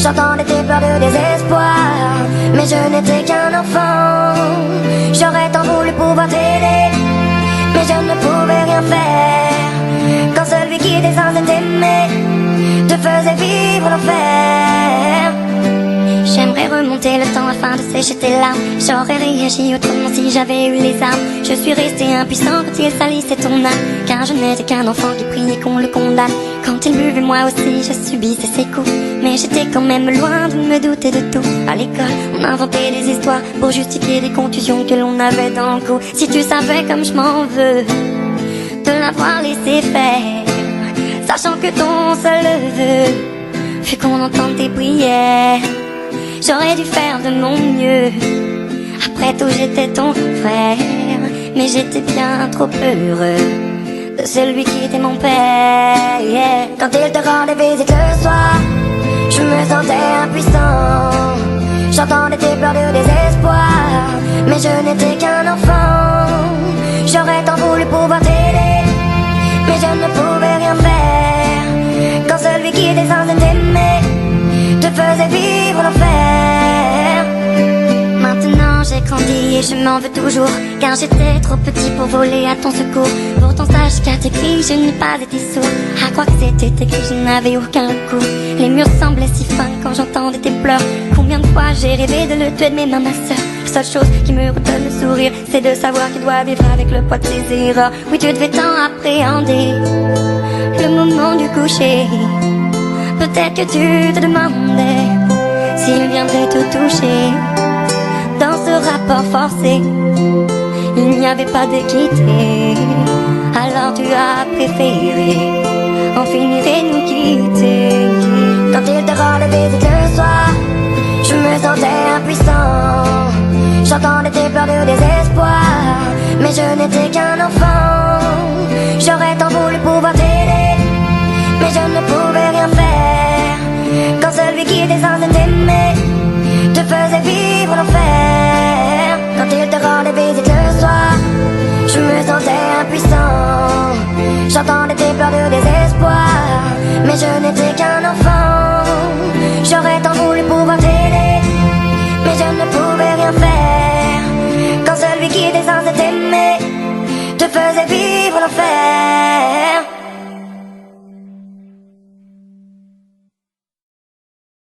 J'entendais tes pleurs de désespoir, mais je n'étais qu'un enfant. J'aurais tant voulu pouvoir t'aider, mais je ne pouvais rien faire. Quand celui qui était censé t'aimer te faisait vivre l'enfer. J'aimerais remonter le temps afin de sécher tes larmes. J'aurais réagi autrement si j'avais eu les armes. Je suis resté impuissant quand il salissait ton âme, car je n'étais qu'un enfant qui priait qu'on le condamne. Quand il buvait, moi aussi je subissais ses coups, mais j'étais quand même loin de me douter de tout. À l'école, on inventait des histoires pour justifier des contusions que l'on avait dans le cou. Si tu savais comme je m'en veux de l'avoir laissé faire, sachant que ton seul vœu fut qu'on entende tes prières. J'aurais dû faire de mon mieux, après tout j'étais ton frère, mais j'étais bien trop heureux de celui qui était mon père, yeah. Quand il te rendait visite le soir, je me sentais impuissant. J'entendais tes pleurs de désespoir, mais je n'étais qu'un enfant. J'aurais tant voulu pouvoir t'aider, mais je ne pouvais rien faire. Quand celui qui était censé t'aimer te faisait vivre l'enfer. Maintenant j'ai grandi et je m'en veux toujours, car j'étais trop petit pour voler à ton secours. Pourtant sache qu'à tes cris je n'ai pas été sourd. À croire que c'était écrit, je n'avais aucun recours. Les murs semblaient si fins quand j'entendais tes pleurs. Combien de fois j'ai rêvé de le tuer de mes mains, ma sœur. La seule chose qui me redonne le sourire, c'est de savoir qu'il doit vivre avec le poids de ses erreurs. Oui, tu devais tant appréhender le moment du coucher. Peut-être que tu te demandais s'il viendrait te toucher. Dans ce rapport forcé, il n'y avait pas d'équité. Alors tu as préféré en finir et nous quitter. Quand il te rendait visite le soir, je me sentais impuissant. J'entendais tes pleurs de désespoir, mais je n'étais qu'un enfant. J'aurais tant voulu pouvoir t'aider, mais je ne pouvais rien faire. Quand celui qui était censé t'aimer te faisait vivre l'enfer. Quand il te rendait visite le soir, je me sentais impuissant. J'entendais tes pleurs de désespoir, mais je n'étais qu'un enfant. J'aurais tant voulu pouvoir t'aider, mais je ne pouvais rien faire.